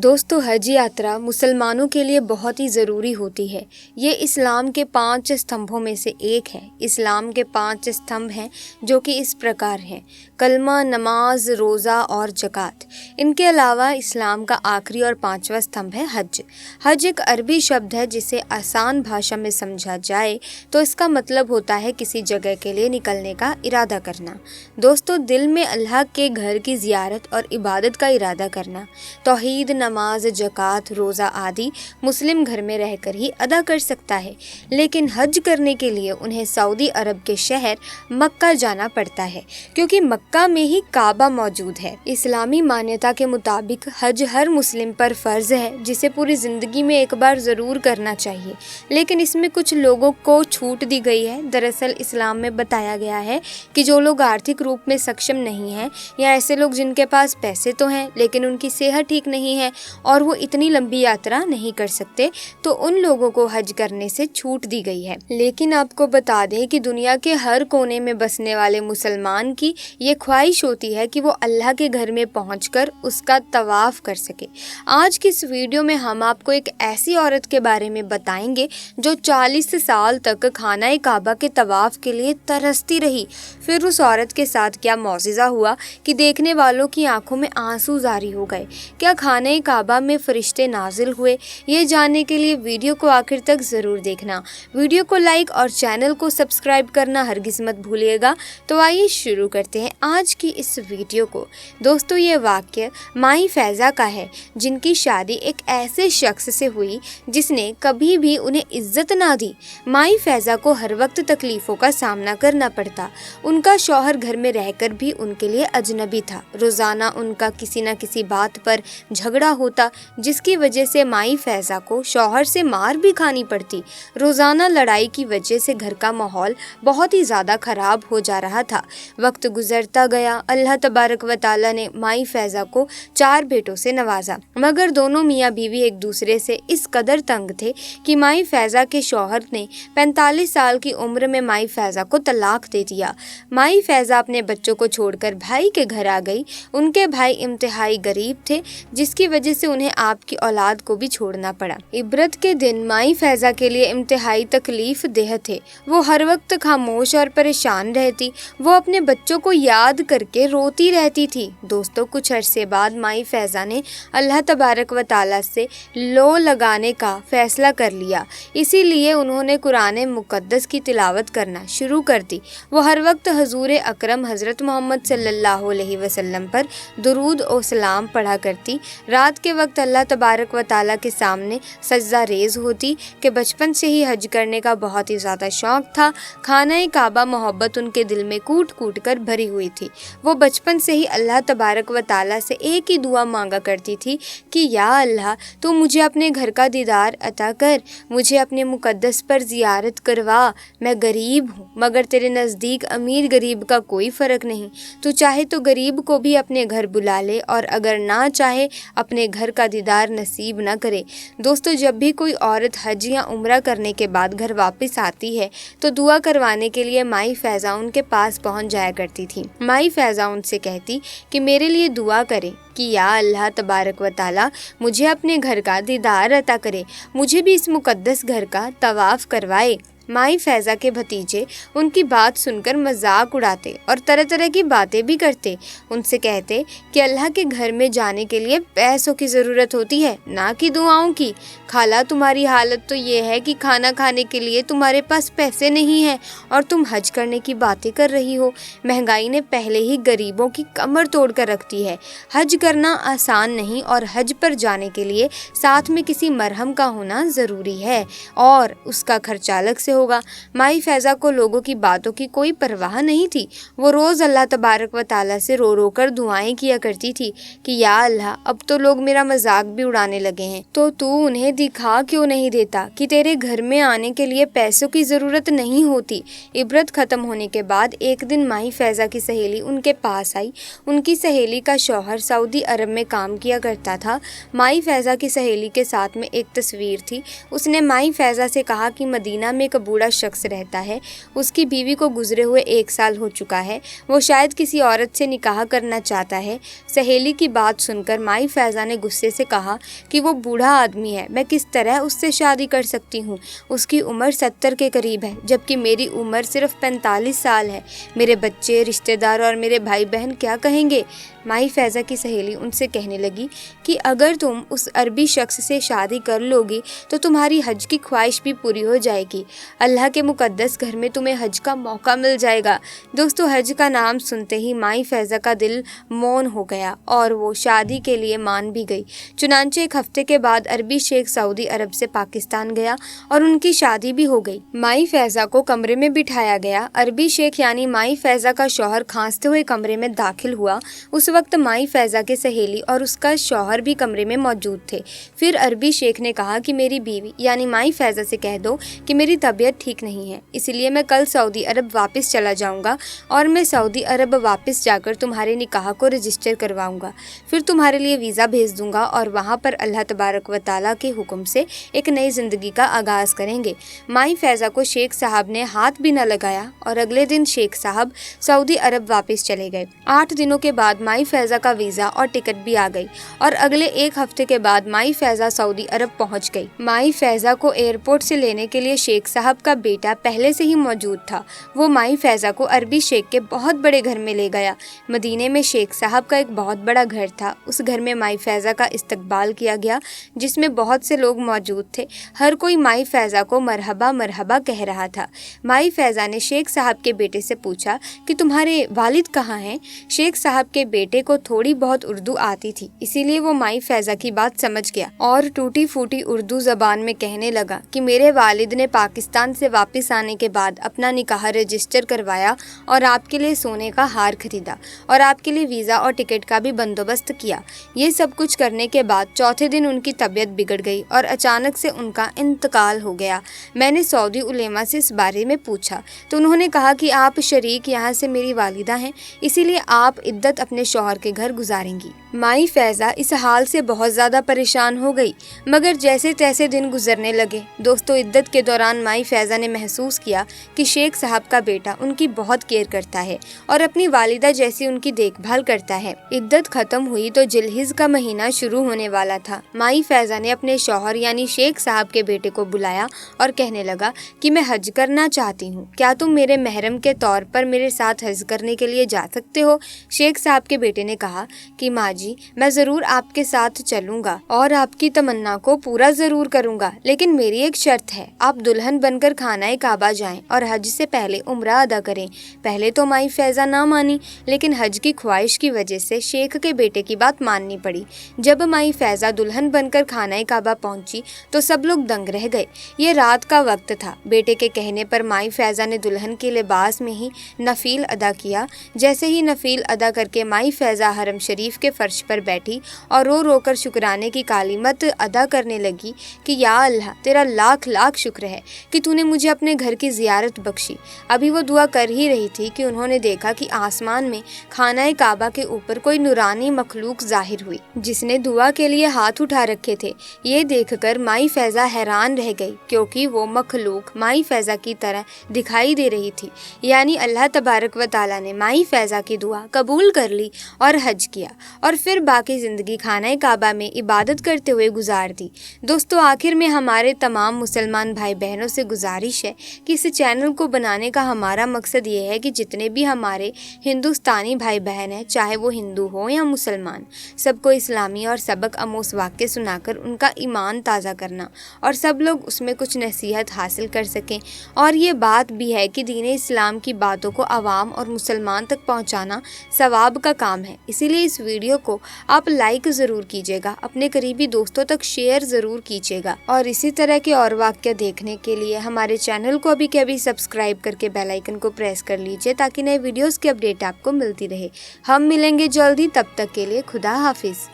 दोस्तों, हज यात्रा मुसलमानों के लिए बहुत ही ज़रूरी होती है। ये इस्लाम के 5 स्तंभों में से एक है। इस्लाम के 5 स्तंभ हैं जो कि इस प्रकार हैं: कलमा, नमाज, रोज़ा और ज़कात। इनके अलावा इस्लाम का आखिरी और 5वां स्तंभ है हज। हज एक अरबी शब्द है जिसे आसान भाषा में समझा जाए तो इसका मतलब होता है किसी जगह के लिए निकलने का इरादा करना। दोस्तों, दिल में अल्लाह के घर की ज़ियारत और इबादत का इरादा करना। तौहीद, नमाज, ज़कात, रोज़ा आदि मुस्लिम घर में रहकर ही अदा कर सकता है, लेकिन हज करने के लिए उन्हें सऊदी अरब के शहर मक्का जाना पड़ता है, क्योंकि मक्का में ही काबा मौजूद है। इस्लामी मान्यता के मुताबिक हज हर मुस्लिम पर फ़र्ज़ है, जिसे पूरी ज़िंदगी में एक बार ज़रूर करना चाहिए, लेकिन इसमें कुछ लोगों को छूट दी गई है। दरअसल इस्लाम में बताया गया है कि जो लोग आर्थिक रूप में सक्षम नहीं हैं, या ऐसे लोग जिनके पास पैसे तो हैं लेकिन उनकी सेहत ठीक नहीं है और वो इतनी लंबी यात्रा नहीं कर सकते, तो उन लोगों को हज करने से छूट दी गई है। लेकिन आपको बता दें कि दुनिया के हर कोने में बसने वाले मुसलमान की ये ख्वाहिश होती है कि वो अल्लाह के घर में पहुंचकर उसका तवाफ कर सके। आज की इस वीडियो में हम आपको एक ऐसी औरत के बारे में बताएंगे जो 40 साल तक खाना काबा के तवाफ के लिए तरसती रही। फिर उस औरत के साथ क्या मौजिज़ा हुआ कि देखने वालों की आंखों में आंसू जारी हो गए। क्या खाने काबा में फरिश्ते नाजिल हुए? ये जानने के लिए वीडियो को आखिर तक ज़रूर देखना। वीडियो को लाइक और चैनल को सब्सक्राइब करना हरगिज़ मत भूलिएगा। तो आइए शुरू करते हैं आज की इस वीडियो को। दोस्तों, ये वाक़या माई फैज़ा का है, जिनकी शादी एक ऐसे शख्स से हुई जिसने कभी भी उन्हें इज्जत ना दी। माई फैज़ा को हर वक्त तकलीफ़ों का सामना करना पड़ता। उनका शौहर घर में रहकर भी उनके लिए अजनबी था। रोज़ाना उनका किसी न किसी बात पर झगड़ा होता, जिसकी वजह से माई फैज़ा को शौहर से मार भी खानी पड़ती। रोज़ाना लड़ाई की वजह से घर का माहौल बहुत ही ज़्यादा ख़राब हो जा रहा था। वक्त गुजरता गया। अल्लाह तबारक व तआला ने माई फैज़ा को 4 बेटों से नवाजा, मगर दोनों मियाँ बीवी एक दूसरे से इस कदर तंग थे कि माई फैज़ा के शौहर ने 45 साल की उम्र में माई फैज़ा को तलाक दे दिया। माई फैज़ा अपने बच्चों को छोड़कर भाई के घर आ गई। उनके भाई इंतहाई गरीब थे, जिसकी वजह से उन्हें आपकी औलाद को भी छोड़ना पड़ा। इबरत के दिन माई फैज़ा के लिए इंतहाई तकलीफ देह थे। वो हर वक्त खामोश और परेशान रहती। वो अपने बच्चों को याद करके रोती रहती थी। दोस्तों, कुछ अरसे बाद माई फैज़ा ने अल्लाह तबारक व तआला से लो लगाने का फैसला कर लिया। इसीलिए उन्होंने कुरान मुक़द्दस की तिलावत करना शुरू कर दी। वो हर वक्त हजूर अकरम हज़रत मोहम्मद सल्लल्लाहु अलैहि वसल्लम पर दुरूद और सलाम पढ़ा करती। रात के वक्त अल्लाह तबारक व तआला के सामने सजदा रेज़ होती कि बचपन से ही हज करने का बहुत ही ज़्यादा शौक़ था। खाना काबा मोहब्बत उनके दिल में कूट कूट कर भरी हुई थी। वो बचपन से ही अल्लाह तबारक व तआला से एक ही दुआ मांगा करती थी कि या अल्लाह, तू मुझे अपने घर का दीदार अता कर, मुझे अपने मुक़द्दस पर ज़ियारत करवा। मैं गरीब हूँ, मगर तेरे नज़दीक अमीर गरीब का कोई फ़र्क नहीं। तू चाहे तो गरीब को भी अपने घर बुला ले, और अगर ना चाहे अपने घर का दीदार नसीब न करे। दोस्तों, जब भी कोई औरत हज या उम्रा करने के बाद घर वापस आती है तो दुआ करवाने के लिए माई फैज़ा उनके पास पहुंच जाया करती थी। माई फैज़ा उनसे कहती कि मेरे लिए दुआ करें कि या अल्लाह तबारक व तआला मुझे अपने घर का दीदार अता करे, मुझे भी इस मुक़द्दस घर का तवाफ़ करवाए। माई फैज़ा के भतीजे उनकी बात सुनकर मजाक उड़ाते और तरह तरह की बातें भी करते। उनसे कहते कि अल्लाह के घर में जाने के लिए पैसों की ज़रूरत होती है, ना कि दुआओं की। खाला, तुम्हारी हालत तो ये है कि खाना खाने के लिए तुम्हारे पास पैसे नहीं हैं और तुम हज करने की बातें कर रही हो। महंगाई ने पहले ही गरीबों की कमर तोड़ कर रख दी है। हज करना आसान नहीं, और हज पर जाने के लिए साथ में किसी मरहम का होना ज़रूरी है और उसका खर्चा अलग से होगा। माई फैज़ा को लोगों की बातों की कोई परवाह नहीं थी। वो रोज़ अल्लाह तबारक व तआला से रो रो कर दुआएं किया करती थी कि या अल्लाह, अब तो लोग मेरा मजाक भी उड़ाने लगे हैं, तो तू उन्हें दिखा क्यों नहीं देता कि तेरे घर में आने के लिए पैसों की ज़रूरत नहीं होती। इबरत ख़त्म होने के बाद एक दिन माई फैज़ा की सहेली उनके पास आई। उनकी सहेली का शौहर सऊदी अरब में काम किया करता था। माई फैज़ा की सहेली के साथ में एक तस्वीर थी। उसने माई फैज़ा से कहा कि मदीना में एक बूढ़ा शख्स रहता है, उसकी बीवी को गुजरे हुए 1 साल हो चुका है, वो शायद किसी औरत से निकाह करना चाहता है। सहेली की बात सुनकर माई फैज़ा ने गुस्से से कहा कि वो बूढ़ा आदमी है, मैं किस तरह उससे शादी कर सकती हूँ। उसकी उम्र 70 के करीब है, जबकि मेरी उम्र सिर्फ 45 साल है। मेरे बच्चे, रिश्तेदार और मेरे भाई बहन क्या कहेंगे। माई फैज़ा की सहेली उनसे कहने लगी कि अगर तुम उस अरबी शख्स से शादी कर लोगी तो तुम्हारी हज की ख्वाहिश भी पूरी हो जाएगी। अल्लाह के मुकद्दस घर में तुम्हें हज का मौका मिल जाएगा। दोस्तों, हज का नाम सुनते ही माई फैज़ा का दिल मौन हो गया और वो शादी के लिए मान भी गई। चुनांचे 1 हफ्ते के बाद अरबी शेख सऊदी अरब से पाकिस्तान गया और उनकी शादी भी हो गई। माई फैज़ा को कमरे में बिठाया गया। अरबी शेख यानी माई फैज़ा का शौहर खांसते हुए कमरे में दाखिल हुआ। उस वक्त माई फैज़ा के सहेली और उसका शौहर भी कमरे में मौजूद थे। फिर अरबी शेख ने कहा कि मेरी बीवी यानी माई फैज़ा से कह दो कि मेरी तबीयत ठीक नहीं है, इसलिए मैं कल सऊदी अरब वापस चला जाऊंगा और मैं सऊदी अरब वापस जाकर तुम्हारे निकाह को रजिस्टर करवाऊंगा। फिर तुम्हारे लिए वीज़ा भेज दूंगा और वहाँ पर अल्लाह तबारक व तआला के हुक्म से एक नई ज़िंदगी का आगाज़ करेंगे। माई फैज़ा को शेख साहब ने हाथ भी न लगाया और अगले दिन शेख साहब सऊदी अरब वापस चले गए। 8 दिनों के बाद माई फैज़ा का वीज़ा और टिकट भी आ गई और अगले 1 हफ्ते के बाद माई फैज़ा सऊदी अरब पहुंच गई। माई फैज़ा को एयरपोर्ट से लेने के लिए शेख साहब का बेटा पहले से ही मौजूद था। वो माई फैज़ा को अरबी शेख के बहुत बड़े घर में ले गया। मदीने में शेख साहब का एक बहुत बड़ा घर था। उस घर में माई फैज़ा का इस्तकबाल किया गया, जिसमें बहुत से लोग मौजूद थे। हर कोई माई फैज़ा को मरहबा मरहबा कह रहा था। माई फैज़ा ने शेख साहब के बेटे से पूछा कि तुम्हारे वालिद कहाँ हैं। शेख साहब के बेटे को थोड़ी बहुत उर्दू आती थी, इसीलिए वो माई फैज़ा की बात समझ गया और टूटी फूटी उर्दू ज़बान में कहने लगा कि मेरे वालिद ने पाकिस्तान से वापस आने के बाद अपना निकाह रजिस्टर करवाया और आपके लिए सोने का हार खरीदा और आपके लिए वीज़ा और टिकट का भी बंदोबस्त किया। ये सब कुछ करने के बाद चौथे दिन उनकी तबीयत बिगड़ गई और अचानक से उनका इंतकाल हो गया। मैंने सऊदी उलेमा से इस बारे में पूछा तो उन्होंने कहा कि आप शरीक यहाँ से मेरी वालिदा हैं, इसीलिए आप इद्दत अपने शौहर के घर गुजारेंगी। माई फैज़ा इस हाल से बहुत ज़्यादा परेशान हो गई, मगर जैसे तैसे दिन गुजरने लगे। दोस्तों, इद्दत के दौरान माई फैज़ा ने महसूस किया कि शेख साहब का बेटा उनकी बहुत केयर करता है और अपनी वालिदा जैसी उनकी देखभाल करता है। इद्दत खत्म हुई तो जिलहिज का महीना शुरू होने वाला था। माई फैज़ा ने अपने शौहर यानी शेख साहब के बेटे को बुलाया और कहने लगा कि मैं हज करना चाहती हूँ, क्या तुम मेरे महरम के तौर पर मेरे साथ हज करने के लिए जा सकते हो। शेख साहब के बेटे ने कहा कि माँ जी, मैं ज़रूर आपके साथ चलूँगा और आपकी तमन्ना को पूरा ज़रूर करूँगा, लेकिन मेरी एक शर्त है, आप दुल्हन बनकर खानाए काबा जाएं और हज से पहले उम्रा अदा करें। पहले तो माई फैज़ा ना मानी, लेकिन हज की ख्वाहिश की वजह से शेख के बेटे की बात माननी पड़ी। जब माई फैज़ा दुल्हन बनकर खानाए काबा पहुंची तो सब लोग दंग रह गए। ये रात का वक्त था। बेटे के कहने पर माई फैज़ा ने दुल्हन के लिबास में ही नफील अदा किया। जैसे ही नफील अदा करके माई फैज़ा हरम शरीफ के फर्श पर बैठी और रो रो कर शुक्राने की कालिमत अदा करने लगी कि या अल्लाह, तेरा लाख लाख शुक्र है कि तूने मुझे अपने घर की ज़ियारत बख्शी। अभी वो दुआ कर ही रही थी कि उन्होंने देखा कि आसमान में खानाए काबा के ऊपर कोई नूरानी मखलूक जाहिर हुई, जिसने दुआ के लिए हाथ उठा रखे थे। ये देखकर माई फैज़ा हैरान रह गई, क्योंकि वो मखलूक माई फैज़ा की तरह दिखाई दे रही थी। यानी अल्लाह तबारक व तआला ने माई फैज़ा की दुआ कबूल कर ली और हज किया और फिर बाकी ज़िंदगी खानाए काबा में इबादत करते हुए गुजार दी। दोस्तों, आखिर में हमारे तमाम मुसलमान भाई बहनों से गुजारिश है कि इस चैनल को बनाने का हमारा मकसद ये है कि जितने भी हमारे हिंदुस्तानी भाई बहन हैं, चाहे वो हिंदू हो या मुसलमान, सबको इस्लामी और सबक आमोज़ वाक़े सुनाकर उनका ईमान ताज़ा करना और सब लोग उसमें कुछ नसीहत हासिल कर सकें। और ये बात भी है कि दीन इस्लाम की बातों को आवाम और मुसलमान तक पहुँचाना सवाब का काम है। इसीलिए इस वीडियो को आप लाइक ज़रूर कीजिएगा, अपने करीबी दोस्तों तक शेयर ज़रूर कीजिएगा और इसी तरह के और वाक़या देखने के लिए हमारे चैनल को अभी के अभी सब्सक्राइब करके बेल आइकन को प्रेस कर लीजिए, ताकि नए वीडियोस की अपडेट आपको मिलती रहे। हम मिलेंगे जल्दी, तब तक के लिए खुदा हाफिज़।